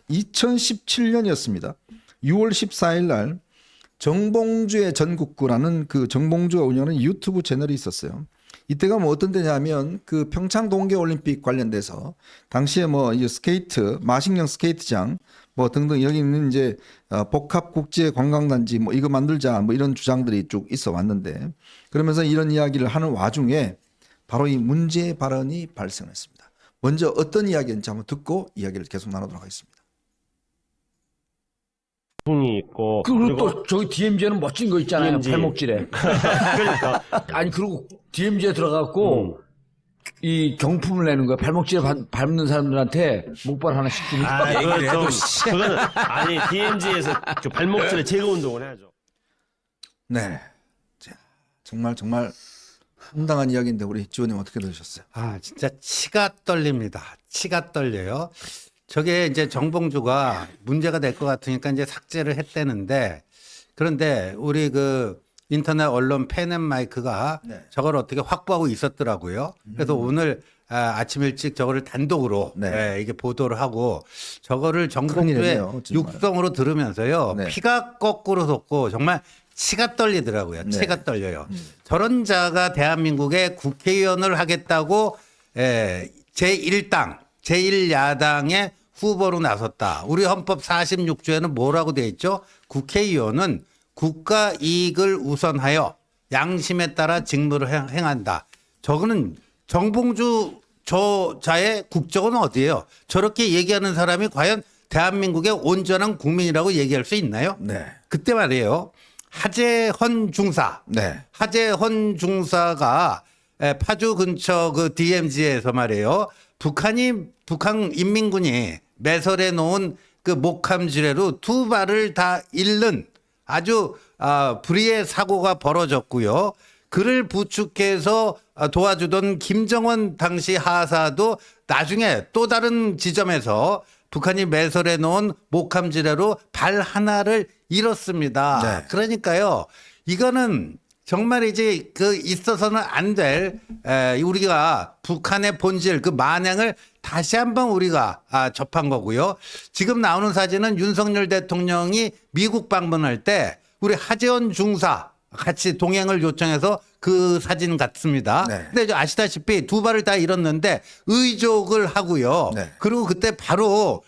2017년이었습니다. 6월 14일 날 정봉주의 전국구라는 그 정봉주가 운영하는 유튜브 채널이 있었어요. 이때가 뭐 어떤 때냐면 그 평창 동계올림픽 관련돼서 당시에 뭐 이 스케이트, 마식령 스케이트장 뭐 등등 여기 있는 이제 복합국제관광단지 뭐 이거 만들자 뭐 이런 주장들이 쭉 있어 왔는데, 그러면서 이런 이야기를 하는 와중에 바로 이 문제 발언이 발생했습니다. 먼저 어떤 이야기인지 한번 듣고 이야기를 계속 나누도록 하겠습니다. 이 있고 그리고 또 저기 DMZ는 멋진 거 있잖아요. DMZ. 발목질에. 그러니까 아니 그리고 DMZ에 들어가고 이 경품을 내는 거야. 발목질에 밟는 사람들한테 목발 하나씩 주니까. 그건 좀 그거는 아니 DMZ에서 발목질에 제거 운동을 해야죠. 네, 자, 정말 황당한 이야기인데 우리 지원님 어떻게 들으셨어요? 아, 진짜 치가 떨립니다. 치가 떨려요. 저게 이제 정봉주가 문제가 될 것 같으니까 이제 삭제를 했다는데, 그런데 우리 그 인터넷 언론 펜앤마이크가 네. 저걸 어떻게 확보하고 있었더라고요. 그래서 오늘 아침 일찍 저거를 단독으로 네. 이게 보도를 하고 저거를 정봉주의 큰일이네요, 정말. 육성으로 들으면서요. 네. 피가 거꾸로 솟고 정말 치가 떨리더라고요. 네. 치가 떨려요. 저런 자가 대한민국의 국회의원을 하겠다고 제1당, 제1야당의 후보로 나섰다. 우리 헌법 46조에는 뭐라고 되어 있죠? 국회의원은 국가 이익을 우선하여 양심에 따라 직무를 행한다. 저거는 정봉주 저자의 국적은 어디예요? 저렇게 얘기하는 사람이 과연 대한민국의 온전한 국민이라고 얘기할 수 있나요? 네, 그때 말이에요. 하재헌 중사. 네, 하재헌 중사가 파주 근처 그 DMZ에서 말이에요. 북한 인민군이 매설해 놓은 그 목함지뢰로 두 발을 다 잃는 아주 불의의 사고가 벌어졌고요. 그를 부축해서 도와주던 김정은 당시 하사도 나중에 또 다른 지점에서 북한이 매설해 놓은 목함지뢰로 발 하나를 잃었습니다. 네. 그러니까요, 이거는 정말 이제 그 있어서는 안 될 우리가 북한의 본질 그 만행을 다시 한번 우리가 접한 거고요. 지금 나오는 사진은 윤석열 대통령이 미국 방문할 때 우리 하재헌 중사 같이 동행을 요청해서 그 사진 같습니다. 네. 근데 아시다시피 두 발을 다 잃었는데 의족을 하고요. 네. 그리고 그때 바로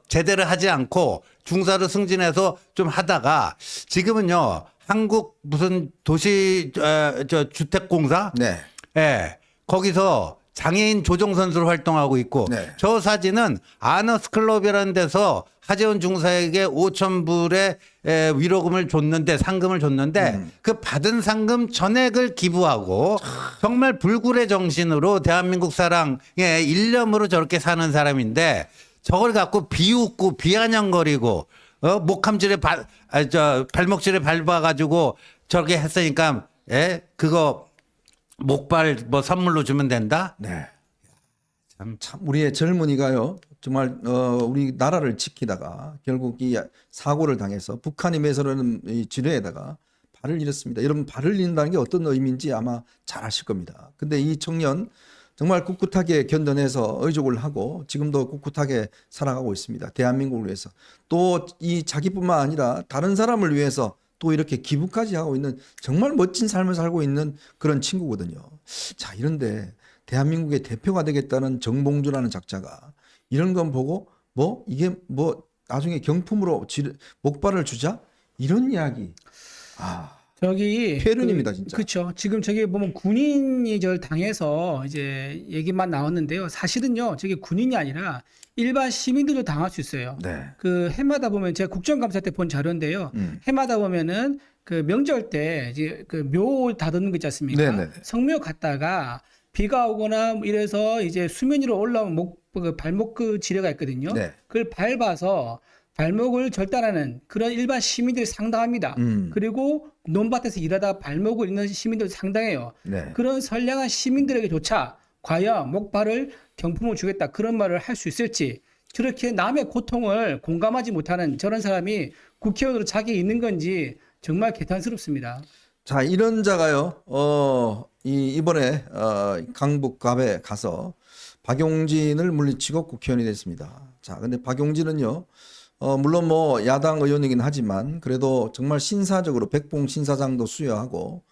제대를 하지 않고 중사로 승진해서 좀 하다가 지금은요. 한국 무슨 도시 주택공사? 네, 거기서 장애인 조정선수로 활동하고 있고 네. 저 사진은 아너스 클럽이라는 데서 하재헌 중사에게 5,000불의 위로금을 줬는데 상금을 줬는데 그 받은 상금 전액을 기부하고 정말 불굴의 정신으로 대한민국 사랑의 일념으로 저렇게 사는 사람인데 저걸 갖고 비웃고 비아냥거리고 목함질에 발목질에 밟아가지고 저렇게 했으니까 그거 목발 뭐 선물로 주면 된다? 네. 참 우리의 젊은이가요 정말 우리 나라를 지키다가 결국 이 사고를 당해서 북한이 매설하는 이 지뢰에다가 발을 잃었습니다. 여러분, 발을 잃는다는 게 어떤 의미인지 아마 잘 아실 겁니다. 근데 이 청년 정말 꿋꿋하게 견뎌내서 의족을 하고 지금도 꿋꿋하게 살아가고 있습니다. 대한민국을 위해서. 또 이 자기뿐만 아니라 다른 사람을 위해서 또 이렇게 기부까지 하고 있는 정말 멋진 삶을 살고 있는 그런 친구거든요. 자, 이런데 대한민국의 대표가 되겠다는 정봉주라는 작자가 이런 건 보고 뭐 이게 뭐 나중에 경품으로 목발을 주자? 이런 이야기. 저기 폐륜입니다, 진짜. 그렇죠. 지금 저기 보면 군인이 저를 당해서 이제 얘기만 나왔는데요. 사실은요, 저게 군인이 아니라 일반 시민들도 당할 수 있어요. 네. 그 해마다 보면 제가 국정감사 때 본 자료인데요. 해마다 보면은 그 명절 때 이제 그 묘 다듬는 거 있지 않습니까? 네네네. 성묘 갔다가 비가 오거나 뭐 이래서 이제 수면 위로 올라오면 발목 그 지뢰가 있거든요. 네. 그걸 밟아서 발목을 절단하는 그런 일반 시민들이 상당합니다. 그리고 논밭에서 일하다 발목을 잃는 시민들도 상당해요. 네. 그런 선량한 시민들에게조차 과연 목발을 경품을 주겠다 그런 말을 할 수 있을지, 저렇게 남의 고통을 공감하지 못하는 저런 사람이 국회의원으로 자격이 있는 건지 정말 개탄스럽습니다. 자, 이런 자가요, 이번에 강북갑에 가서 박용진을 물리치고 국회의원이 됐습니다. 자, 근데 박용진은요, 물론 뭐 야당 의원이긴 하지만 그래도 정말 신사적으로 백봉 신사장도 수여하고,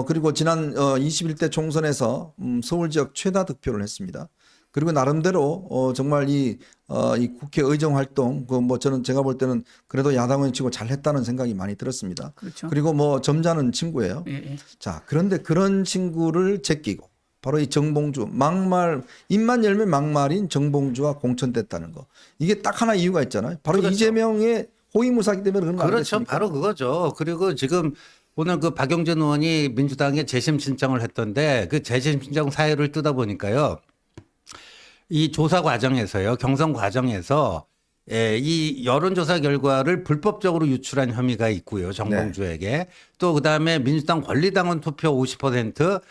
그리고 지난 21대 총선에서 서울 지역 최다 득표를 했습니다. 그리고 나름대로 정말 이 국회 의정 활동 그 뭐 저는 제가 볼 때는 그래도 야당 의원 치고 잘했다는 생각이 많이 들었습니다. 그렇죠. 그리고 뭐 점잖은 친구예요. 예, 예. 자, 그런데 그런 친구를 제끼고 바로 이 정봉주 막말 입만 열면 막말인 정봉주와 공천됐다는 거. 이게 딱 하나 이유가 있잖아요. 바로 그렇죠. 이재명의 호위무사기 때문에 그런 거 그렇죠. 아니겠습니까? 바로 그거죠. 그리고 지금 오늘 그 박용진 의원이 민주당에 재심 신청을 했던데 그 재심 신청 사유를 뜯어 보니까요. 이 조사 과정에서요. 경선 과정에서 이 여론조사 결과를 불법적으로 유출한 혐의가 있고요. 정봉주에게. 또 그다음에 민주당 권리당원 투표 50%,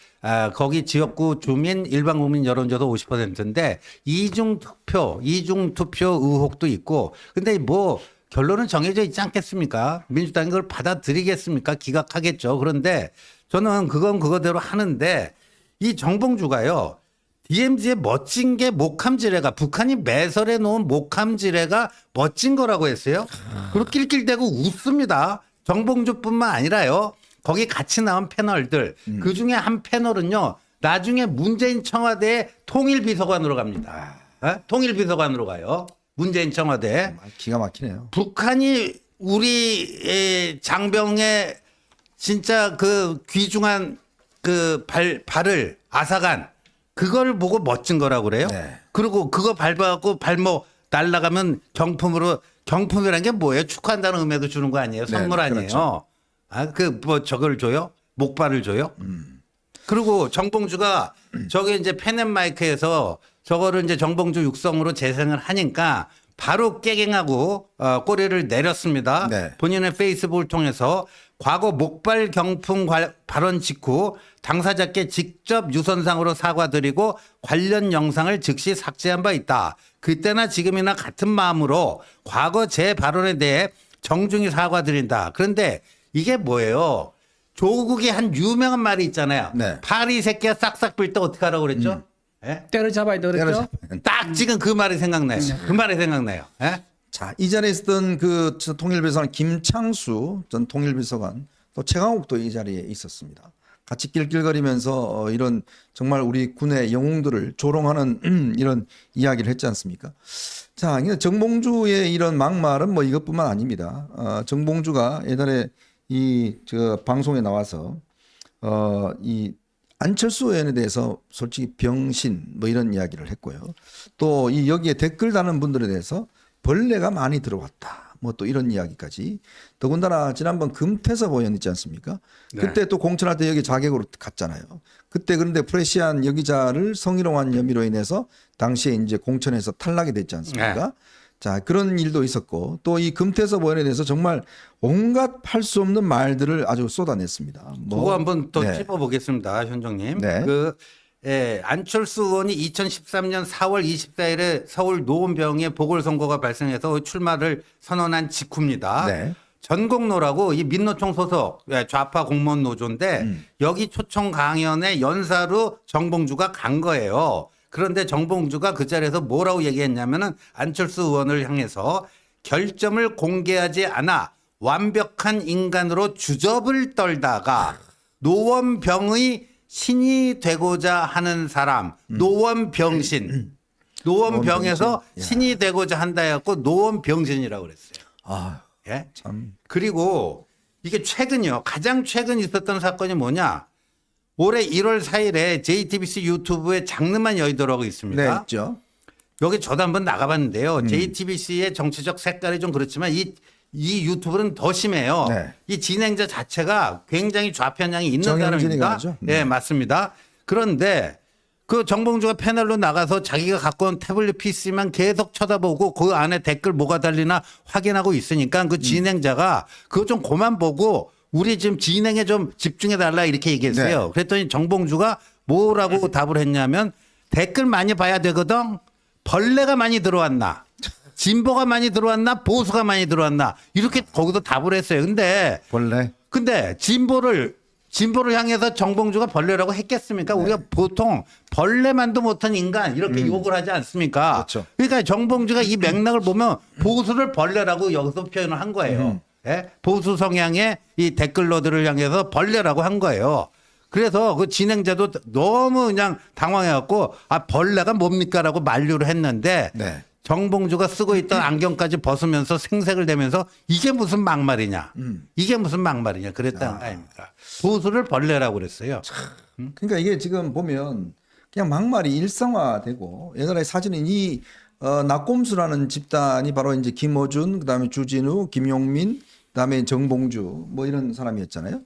거기 지역구 주민 일반 국민 여론조사 50%인데 이중 투표 의혹도 있고. 근데 뭐 결론은 정해져 있지 않겠습니까? 민주당이 그걸 받아들이겠습니까? 기각하겠죠. 그런데 저는 그건 그거대로 하는데 이 정봉주가요. DMZ의 멋진 게 목함지뢰가 북한이 매설해 놓은 목함지뢰가 멋진 거라고 했어요. 그리고 낄낄대고 웃습니다. 정봉주뿐만 아니라요. 거기 같이 나온 패널들 그 중에 한 패널은요. 나중에 문재인 청와대의 통일비서관으로 갑니다. 통일비서관으로 가요. 문재인 청와대. 기가 막히네요. 북한이 우리 장병의 진짜 그 귀중한 그 발을 앗아간 그걸 보고 멋진 거라고 그래요. 네. 그리고 그거 밟아갖고 발목 날라가면 경품이란 게 뭐예요? 축하한다는 의미도 주는 거 아니에요? 선물 네, 아니에요? 그렇죠. 뭐 저걸 줘요? 목발을 줘요? 그리고 정봉주가 저게 이제 펜앤마이크에서 저거를 이제 정봉주 육성으로 재생을 하니까 바로 깨갱하고 꼬리를 내렸습니다. 네. 본인의 페이스북을 통해서 과거 목발 경품 발언 직후 당사자께 직접 유선상으로 사과드리고 관련 영상을 즉시 삭제한 바 있다. 그때나 지금이나 같은 마음으로 과거 제 발언에 대해 정중히 사과드린다. 그런데 이게 뭐예요? 조국이 한 유명한 말이 있잖아요. 네. 파리 새끼가 싹싹 빌 때 어떻게 하라고 그랬죠? 예? 때려잡아야 돼 그랬죠? 딱 지금 그 말이 생각나요. 그 말이 생각나요. 예? 자, 이 자리에 있었던 그 통일비서관 김창수 전 통일비서관 또 최강욱도 이 자리에 있었습니다. 같이 낄낄거리면서 이런 정말 우리 군의 영웅들을 조롱하는 이런 이야기를 했지 않습니까? 자, 정봉주의 이런 막말은 뭐 이것뿐만 아닙니다. 정봉주가 예전에 이 저 방송에 나와서 이 안철수 의원에 대해서 솔직히 병신 뭐 이런 이야기를 했고요. 또 이 여기에 댓글 다는 분들에 대해서 벌레가 많이 들어왔다. 뭐 또 이런 이야기까지. 더군다나 지난번 금태섭 의원 있지 않습니까? 그때 또 공천할 때 여기 자객으로 갔잖아요. 그때 그런데 프레시안 여기자를 성희롱한 혐의로 인해서 당시에 이제 공천에서 탈락이 됐지 않습니까? 자, 그런 일도 있었고 또 이 금태섭 의원에 대해서 정말 온갖 할 수 없는 말들을 아주 쏟아냈습니다. 그거 한번 더 네. 짚어보겠습니다, 현정님. 네. 안철수 의원이 2013년 4월 24일에 서울 노원병에 보궐선거가 발생해서 출마를 선언한 직후입니다. 네. 전공로라고 이 민노총 소속 좌파 공무원 노조인데 여기 초청 강연에 연사로 정봉주가 간 거예요. 그런데 정봉주가 그 자리에서 뭐라고 얘기했냐면은 안철수 의원을 향해서 결점을 공개하지 않아 완벽한 인간으로 주접을 떨다가 노원병의 신이 되고자 하는 사람, 노원병신. 노원병에서 신이 되고자 한다 해갖고 노원병신이라고 그랬어요. 아, 예? 참. 그리고 이게 최근이요. 가장 최근 있었던 사건이 뭐냐. 올해 1월 4일에 JTBC 유튜브에 장르만 여의도라고 있습니다. 네, 있죠. 여기 저도 한번 나가봤는데요. JTBC의 정치적 색깔이 좀 그렇지만 이 유튜브는 더 심해요. 네. 이 진행자 자체가 굉장히 좌편향이 있는 정영진이가 사람입니다. 하죠? 네, 맞습니다. 그런데 그 정봉주가 패널로 나가서 자기가 갖고 온 태블릿 PC만 계속 쳐다보고 그 안에 댓글 뭐가 달리나 확인하고 있으니까 그 진행자가 그거 좀 그만 보고 우리 지금 진행에 좀 집중해 달라 이렇게 얘기했어요. 네. 그랬더니 정봉주가 뭐라고 답을 했냐면 댓글 많이 봐야 되거든. 벌레가 많이 들어왔나? 진보가 많이 들어왔나? 보수가 많이 들어왔나? 이렇게 거기서 답을 했어요. 근데 진보를 향해서 정봉주가 벌레라고 했겠습니까? 우리가 보통 벌레만도 못한 인간 이렇게 욕을 하지 않습니까? 그렇죠. 그러니까 정봉주가 이 맥락을 보면 보수를 벌레라고 여기서 표현을 한 거예요. 예? 보수 성향의 이 댓글러들을 향해서 벌레라고 한 거예요. 그래서 그 진행자도 너무 그냥 당황해갖고 아 벌레가 뭡니까라고 만류를 했는데 네. 정봉주가 쓰고 있던 안경까지 벗으면서 생색을 내면서 이게 무슨 막말이냐. 이게 무슨 막말이냐 그랬다는 거 아닙니까. 보수를 벌레라고 그랬어요. 그러니까 이게 지금 보면 그냥 막말이 일상화되고 옛날에 사진은 이 낙곰수라는 집단이 바로 이제 김어준, 그다음에 주진우, 김용민, 그다음에 정봉주 뭐 이런 사람이었잖아요.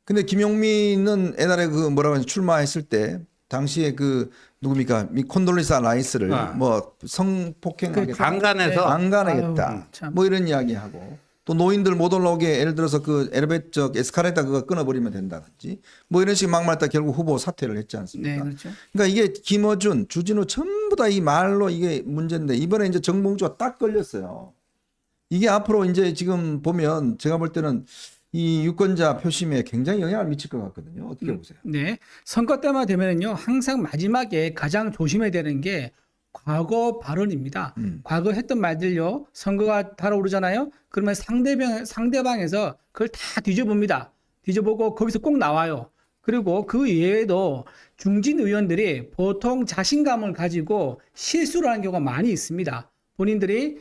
근데 김용민은 옛날에 그 뭐라고 하지 출마했을 때 당시에 그 누굽니까 콘돌리사 라이스를 뭐 성폭행하겠다, 강간해서 강간하겠다, 아유, 참. 뭐 이런 이야기하고 또 노인들 못 올라오게 예를 들어서 그 엘리베이터 에스카레이터 그거 끊어버리면 된다든지 뭐 이런 식의 막말했다 결국 후보 사퇴를 했지 않습니까? 네, 그렇죠. 그러니까 이게 김어준, 주진우 전부 다 이 말로 이게 문제인데 이번에 이제 정봉주가 딱 걸렸어요. 이게 앞으로 이제 지금 보면 제가 볼 때는 이 유권자 표심에 굉장히 영향을 미칠 것 같거든요. 어떻게 보세요? 네. 선거 때만 되면은요, 항상 마지막에 가장 조심해야 되는 게 과거 발언입니다. 과거 했던 말들요, 선거가 달아오르잖아요? 그러면 상대방에서 그걸 다 뒤져봅니다. 뒤져보고 거기서 꼭 나와요. 그리고 그 이외에도 중진 의원들이 보통 자신감을 가지고 실수를 하는 경우가 많이 있습니다. 본인들이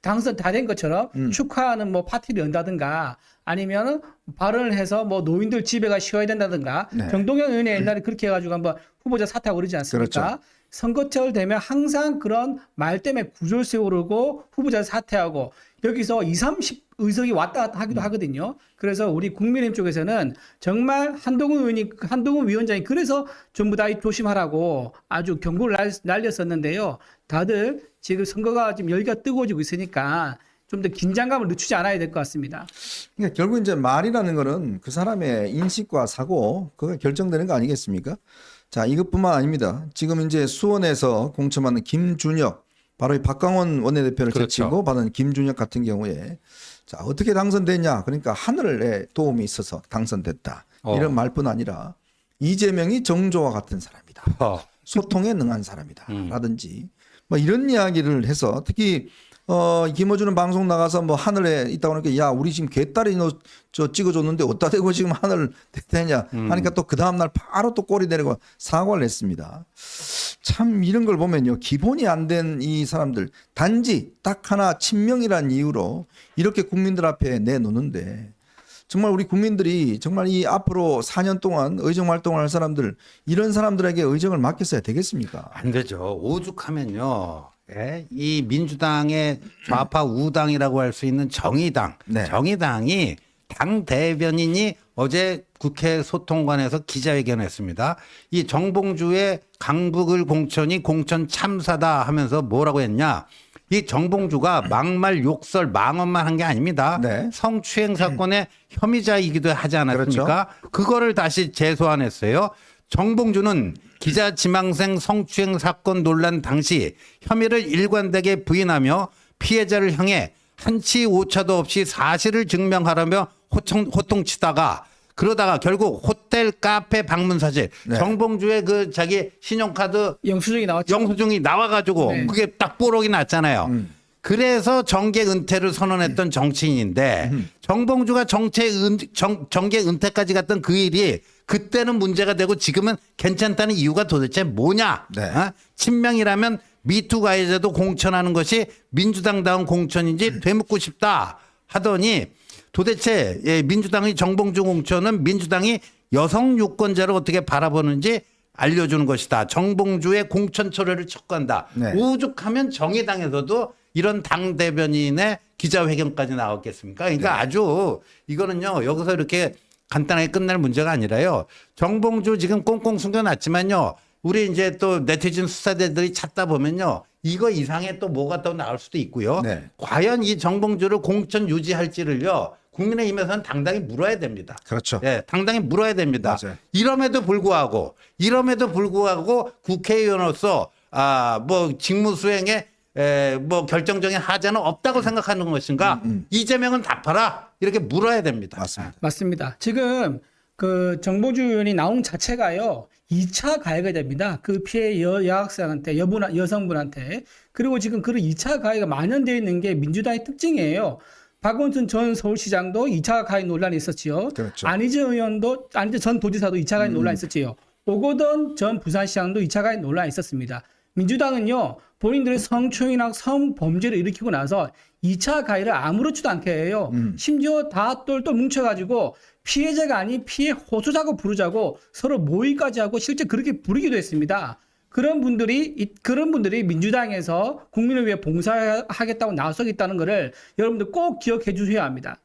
당선 다 된 것처럼 축하하는 뭐 파티를 연다든가 아니면 발언을 해서 뭐 노인들 집에가 쉬어야 된다든가 네. 정동영 의원이 옛날에 그렇게 해가지고 한번 후보자 사퇴하고 그러지 않습니까? 그렇죠. 선거철 되면 항상 그런 말 때문에 구설수에 오르고 후보자 사퇴하고 여기서 20, 30 의석이 왔다 갔다 하기도 하거든요. 그래서 우리 국민의힘 쪽에서는 정말 한동훈 위원장이 그래서 전부 다 조심하라고 아주 경고를 날렸었는데요. 다들 지금 선거가 지금 열기가 뜨거워지고 있으니까 좀 더 긴장감을 늦추지 않아야 될 것 같습니다. 그러니까 결국 이제 말이라는 거는 그 사람의 인식과 사고 그가 결정되는 거 아니겠습니까? 자, 이것뿐만 아닙니다. 지금 이제 수원에서 공천받는 김준혁, 바로 이 박강원 원내대표를 그렇죠. 제치고 받은 김준혁 같은 경우에 자, 어떻게 당선됐냐? 그러니까 하늘의 도움이 있어서 당선됐다. 이런 말뿐 아니라 이재명이 정조와 같은 사람이다. 소통에 능한 사람이다. 라든지 뭐 이런 이야기를 해서 특히 김어준은 방송 나가서 뭐 하늘에 있다고 하니까 야 우리 지금 개딸이 너 저 찍어줬는데 어디다 대고 지금 하늘 대냐 하니까 또 그 다음날 바로 또 꼬리 내리고 사과를 했습니다. 참 이런 걸 보면요 기본이 안 된 이 사람들 단지 딱 하나 친명이란 이유로 이렇게 국민들 앞에 내놓는데 정말 우리 국민들이 정말 이 앞으로 4년 동안 의정 활동을 할 사람들 이런 사람들에게 의정을 맡겼어야 되겠습니까? 안 되죠. 오죽하면요. 예? 이 민주당의 좌파 우당이라고 할 수 있는 정의당. 네. 정의당이 당 대변인이 어제 국회 소통관에서 기자회견했습니다. 이 정봉주의 강북을 공천이 공천 참사다 하면서 뭐라고 했냐. 이 정봉주가 막말 욕설 망언만 한 게 아닙니다. 네. 성추행 사건의 혐의자이기도 하지 않았습니까? 그거를 다시 재소환했어요. 정봉주는 기자 지망생 성추행 사건 논란 당시 혐의를 일관되게 부인하며 피해자를 향해 한치 오차도 없이 사실을 증명하라며 호통치다가 그러다가 결국 호텔 카페 방문 사실 네. 정봉주의 그 자기 신용카드 영수증이 나왔죠. 영수증이 나와가지고 네. 그게 딱 뽀록이 났잖아요. 그래서 정계 은퇴를 선언했던 정치인인데 정봉주가 정계 은퇴까지 갔던 그 일이 그때는 문제가 되고 지금은 괜찮다는 이유가 도대체 뭐냐? 네. 친명이라면 미투 가해자도 공천하는 것이 민주당다운 공천인지 되묻고 싶다 하더니 도대체 민주당의 정봉주 공천은 민주당이 여성 유권자를 어떻게 바라보는지 알려주는 것이다. 정봉주의 공천 초래를 촉구한다. 네. 오죽하면 정의당에서도 이런 당 대변인의 기자회견까지 나왔겠습니까? 그러니까 아주 이거는요 여기서 이렇게 간단하게 끝날 문제가 아니라요. 정봉주 지금 꽁꽁 숨겨놨지만요. 우리 이제 또 네티즌 수사대들이 찾다 보면요. 이거 이상의 또 뭐가 또 나올 수도 있고요. 네. 과연 이 정봉주를 공천 유지할지를요. 국민의힘에서는 당당히 물어야 됩니다. 그렇죠. 예, 당당히 물어야 됩니다. 맞아요. 이럼에도 불구하고 국회의원으로서 뭐 직무 수행에 뭐 결정적인 하자는 없다고 생각하는 것인가? 이재명은 답하라 이렇게 물어야 됩니다. 맞습니다. 맞습니다. 지금 그 정봉주 의원이 나온 자체가요, 2차 가해가 됩니다. 그 피해 여학생한테, 여성분한테. 그리고 지금 그런 2차 가해가 만연되어 있는 게 민주당의 특징이에요. 박원순 전 서울시장도 2차 가해 논란이 있었지요. 그렇죠. 안희정 전 도지사도 2차 가해 논란이 있었지요. 오거돈 전 부산시장도 2차 가해 논란이 있었습니다. 민주당은요, 본인들의 성추행이나 성범죄를 일으키고 나서 2차 가해를 아무렇지도 않게 해요. 심지어 다 똘똘 뭉쳐가지고 피해자가 아닌 피해 호소자고 부르자고 서로 모의까지 하고 실제 그렇게 부르기도 했습니다. 그런 분들이 민주당에서 국민을 위해 봉사하겠다고 나서겠다는 것을 여러분들 꼭 기억해 주셔야 합니다.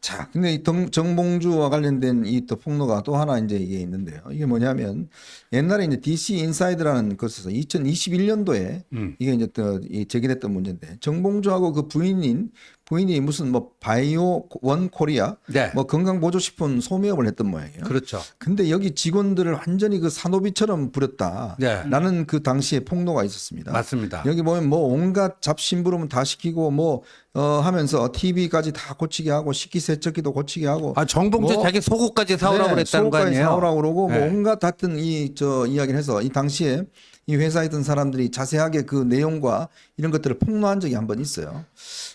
자, 근데 이 정봉주와 관련된 이 또 폭로가 또 하나 이제 이게 있는데요. 이게 뭐냐면 옛날에 이제 DC 인사이드라는 것에서 2021년도에 이게 이제 또 제기됐던 문제인데 정봉주하고 그 부인이 무슨 뭐 바이오 원 코리아 네. 뭐 건강보조식품 소매업을 했던 모양이에요. 그렇죠. 근데 여기 직원들을 완전히 그 산호비처럼 부렸다라는 네. 그 당시에 폭로가 있었습니다. 맞습니다. 여기 보면 뭐 온갖 잡심부름은 다 시키고 뭐 하면서 TV까지 다 고치게 하고 식기세척기도 고치게 하고 아, 정봉주 뭐, 자기 속옷까지 사오라고 네, 그랬다는 거 속옷까지 아니에요? 사오라고 그러고 네. 뭐 온갖 하여튼 이야기를 해서 이 당시에 이 회사에 있던 사람들이 자세하게 그 내용과 이런 것들을 폭로한 적이 한 번 있어요.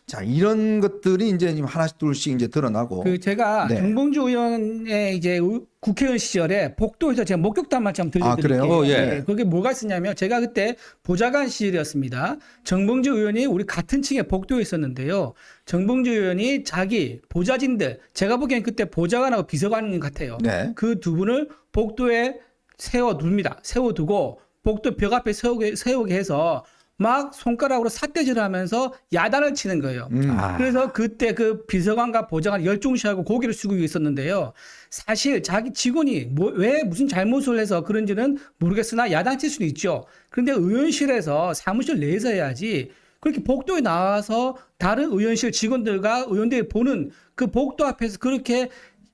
자, 이런 것들이 이제 지금 하나씩 둘씩 이제 드러나고. 그 제가 네. 정봉주 의원의 이제 국회의원 시절에 복도에서 제가 목격담만 좀 아, 들려드릴게요. 그래요? 예. 네, 그게 뭐가 있었냐면 제가 그때 보좌관 시절이었습니다. 정봉주 의원이 우리 같은 층에 복도에 있었는데요. 정봉주 의원이 자기 보좌진들, 제가 보기엔 그때 보좌관하고 비서관 같아요. 네. 그 두 분을 복도에 세워둡니다. 세워두고 복도 벽 앞에 세우게 해서 막 손가락으로 삿대질을 하면서 야단을 치는 거예요. 아. 그래서 그때 그 비서관과 보좌관 열중시하고 고개를 숙이고 있었는데요. 사실 자기 직원이 왜 무슨 잘못을 해서 그런지는 모르겠으나 야단칠 수는 있죠. 그런데 의원실에서 사무실 내에서 해야지 그렇게 복도에 나와서 다른 의원실 직원들과 의원들이 보는 그 복도 앞에서 그렇게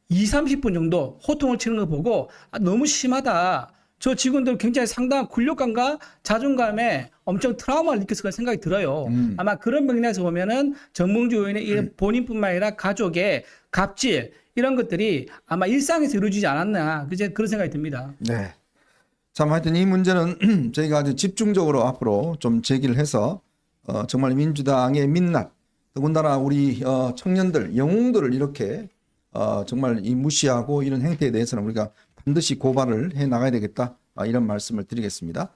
20-30분 정도 호통을 치는 거 보고 너무 심하다. 저 직원들 굉장히 상당한 굴욕감과 자존감에 엄청 트라우마를 느꼈을 거라 생각이 들어요. 아마 그런 맥락에서 보면은 정봉주 의원의 이 본인뿐만 아니라 가족의 갑질 이런 것들이 아마 일상에서 이루어지지 않았나 그런 생각이 듭니다. 네. 참 하여튼 이 문제는 저희가 아주 집중적으로 앞으로 좀 제기를 해서 정말 민주당의 민낯, 더군다나 우리 청년들, 영웅들을 이렇게 정말 이 무시하고 이런 행태에 대해서는 우리가 반드시 고발을 해 나가야 되겠다. 이런 말씀을 드리겠습니다.